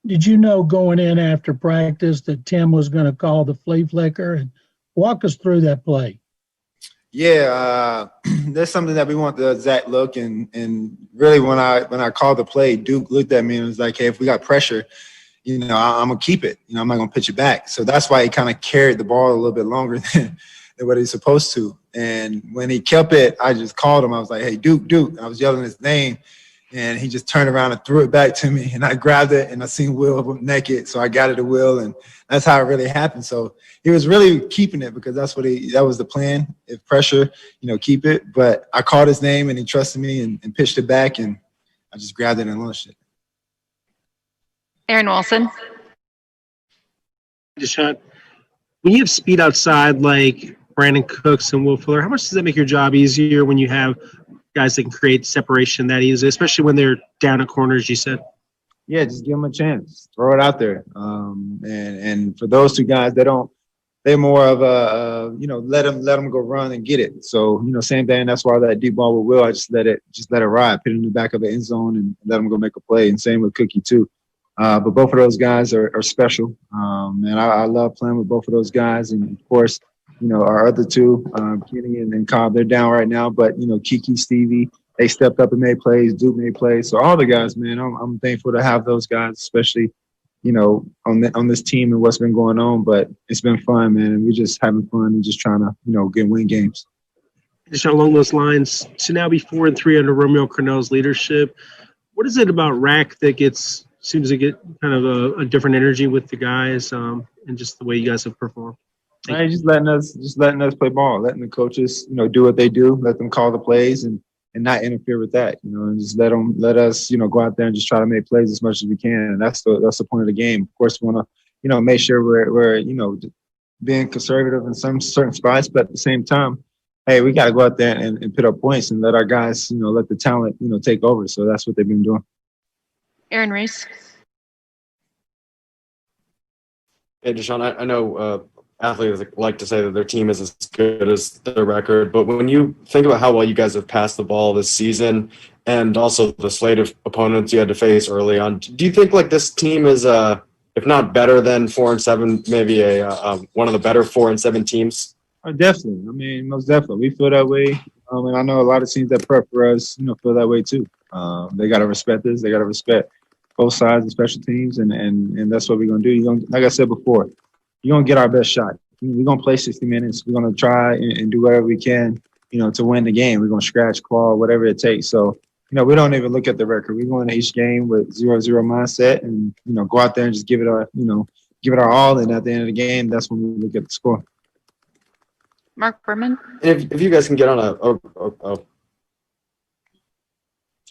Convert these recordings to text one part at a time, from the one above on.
Did you know going in after practice that Tim was going to call the flea flicker? And walk us through that play. Yeah, that's something that we want the exact look. And really when I called the play, Duke looked at me and was like, hey, if we got pressure, I'm going to keep it. I'm not going to pitch it back. So that's why he kind of carried the ball a little bit longer than what he's supposed to. And when he kept it, I just called him. I was like, hey, Duke. I was yelling his name. And he just turned around and threw it back to me. And I grabbed it, and I seen Will naked. So I got it to Will, and that's how it really happened. So he was really keeping it because that was the plan. If pressure, keep it. But I called his name, and he trusted me and pitched it back, and I just grabbed it and launched it. Aaron Wilson. Deshaun, when you have speed outside like Brandon Cooks and Will Fuller, how much does that make your job easier when you have guys that can create separation that easily, especially when they're down at corners, you said? Yeah, just give them a chance. Throw it out there. And for those two guys, they're more of let them go run and get it. So, same thing. That's why that deep ball with Will, I just let it ride, put it in the back of the end zone and let them go make a play. And same with Cookie too. But both of those guys are special. And I love playing with both of those guys. And of course, our other two, Kenny and Cobb, they're down right now. But, Kiki, Stevie, they stepped up and made plays. Duke made plays. So all the guys, man, I'm thankful to have those guys, especially, on this team and what's been going on. But it's been fun, man. And we're just having fun and just trying to, win games. Just along those lines, to now be 4-3 under Romeo Crennel's leadership, what is it about RAC that seems to get kind of a different energy with the guys and just the way you guys have performed? Just letting us play ball, letting the coaches, do what they do, let them call the plays and not interfere with that, and just let us, go out there and just try to make plays as much as we can. And that's the point of the game. Of course, we want to, make sure we're being conservative in some certain spots, but at the same time, hey, we got to go out there and put up points and let our guys, let the talent, take over. So that's what they've been doing. Aaron Reese. Hey, Deshaun, I know athletes like to say that their team is as good as their record, but when you think about how well you guys have passed the ball this season and also the slate of opponents you had to face early on, do you think like this team is, if not better than 4-7, maybe one of the better 4-7 teams? Definitely. I mean, most definitely. We feel that way. And I know a lot of teams that prep for us, feel that way too. They got to respect this. They got to respect both sides of special teams, and that's what we're going to do. Like I said before, you're going to get our best shot. We're going to play 60 minutes. We're going to try and do whatever we can, to win the game. We're going to scratch, claw, whatever it takes. So, we don't even look at the record. We go into each game with 0-0 mindset and, go out there and just give it our all. And at the end of the game, that's when we look at the score. Mark Berman. If you guys can get on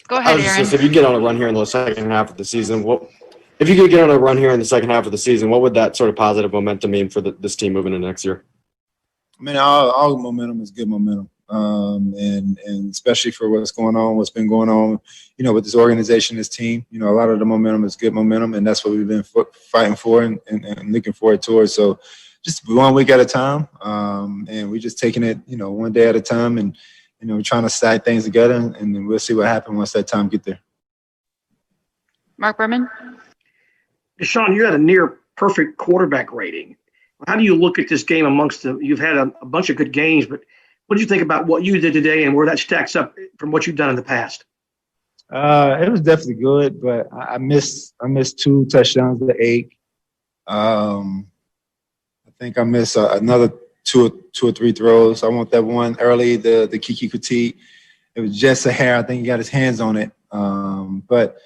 Go ahead, Aaron. If you get on a run here in the second half of the season, if you could get on a run here in the second half of the season, what would that sort of positive momentum mean for this team moving into next year? I mean, all momentum is good momentum, and especially for what's been going on, with this organization, this team. A lot of the momentum is good momentum, and that's what we've been fighting for and looking forward towards. So, just 1 week at a time, and we're just taking it, one day at a time, and we're trying to stack things together, and then we'll see what happens once that time get there. Mark Berman. Deshaun, you had a near perfect quarterback rating. How do you look at this game you've had a bunch of good games, but what did you think about what you did today and where that stacks up from what you've done in the past? It was definitely good, but I missed 2 touchdowns to Ake. I think I missed another two or three throws. I want that one early, the Kiki Critique. It was just a hair. I think he got his hands on it. But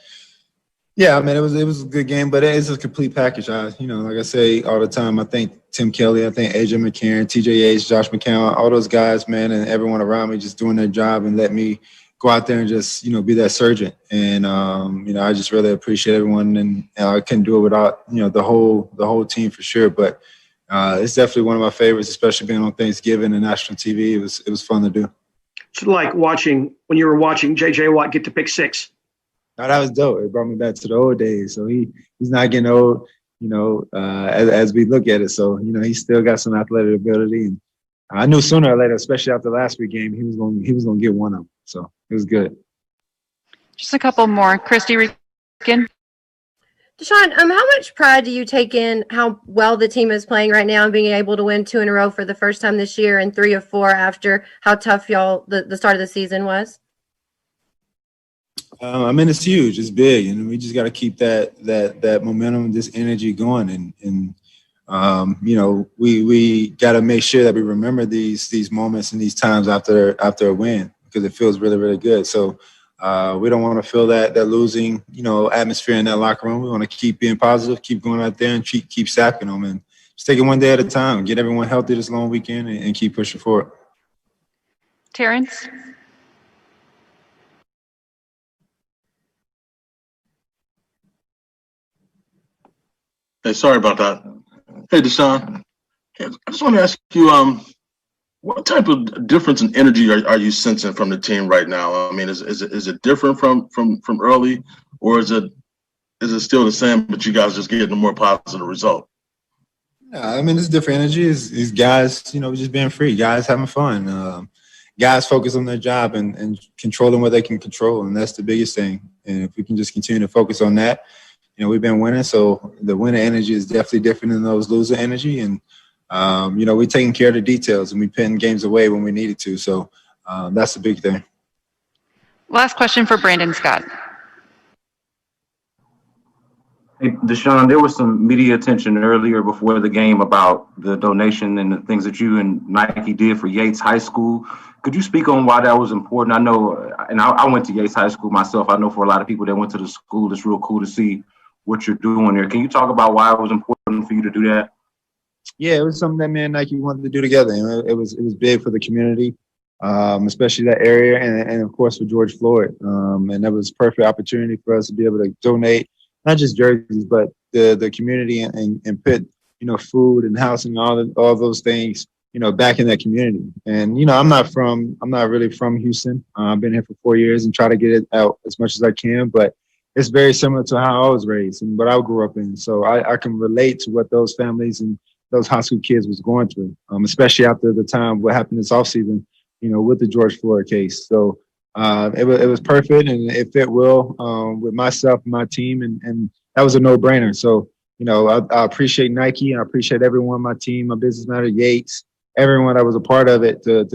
yeah, I mean, it was a good game, but it is a complete package. Like I say all the time, I think Tim Kelly, I think AJ McCarron, TJ Yates, Josh McCown, all those guys, man, and everyone around me just doing their job and let me go out there and just, be that surgeon. And, I just really appreciate everyone. And I couldn't do it without, the whole team for sure. But it's definitely one of my favorites, especially being on Thanksgiving and national TV. It was fun to do. It's like when you were watching J.J. Watt get to pick 6. No, that was dope. It brought me back to the old days. So he's not getting old, as we look at it. So, he's still got some athletic ability. And I knew sooner or later, especially after last week's game, he was going to get one of them. So it was good. Just a couple more. Christy Ricken. Deshaun, how much pride do you take in how well the team is playing right now and being able to win 2 in a row for the first time this year and 3 of 4 after how tough y'all the start of the season was? I mean, it's huge. It's big, and we just got to keep that momentum, this energy going, and you know, we got to make sure that we remember these moments and these times after a win, because it feels really, really good. So we don't want to feel that losing, you know, atmosphere in that locker room. We want to keep being positive, keep going out there, and keep sacking them, and just take it one day at a time. Get everyone healthy this long weekend, and keep pushing forward. Terrence? Hey, sorry about that. Hey, Deshaun, I just want to ask you, what type of difference in energy are you sensing from the team right now? I mean, is it different from early, or is it still the same, but you guys just getting a more positive result? Yeah, I mean, it's different energy. Is guys, you know, just being free, guys having fun, guys focus on their job and controlling what they can control, and that's the biggest thing. And if we can just continue to focus on that, you know, we've been winning, so the winner energy is definitely different than those loser energy. And, you know, we're taking care of the details, and we pin games away when we needed to. So that's the big thing. Last question for Brandon Scott. Hey, Deshaun, there was some media attention earlier before the game about the donation and the things that you and Nike did for Yates High School. Could you speak on why that was important? I know, and I went to Yates High School myself. I know for a lot of people that went to the school, it's real cool to see what you're doing there. Can you talk about why it was important for you to do that? Yeah, it was something that me and Nike wanted to do together. You know, it was big for the community, especially that area, and of course for George Floyd. And that was a perfect opportunity for us to be able to donate not just jerseys, but the community and put, you know, food and housing, all those things, you know, back in that community. And, you know, I'm not really from Houston. I've been here for 4 years and try to get it out as much as I can, but it's very similar to how I was raised and what I grew up in. So I can relate to what those families and those high school kids was going through, especially after the time what happened this offseason, you know, with the George Floyd case. So it was perfect, and it fit well with myself and my team, and that was a no-brainer. So, you know, I appreciate Nike, and I appreciate everyone on my team, my business manager, Yates, everyone that was a part of it to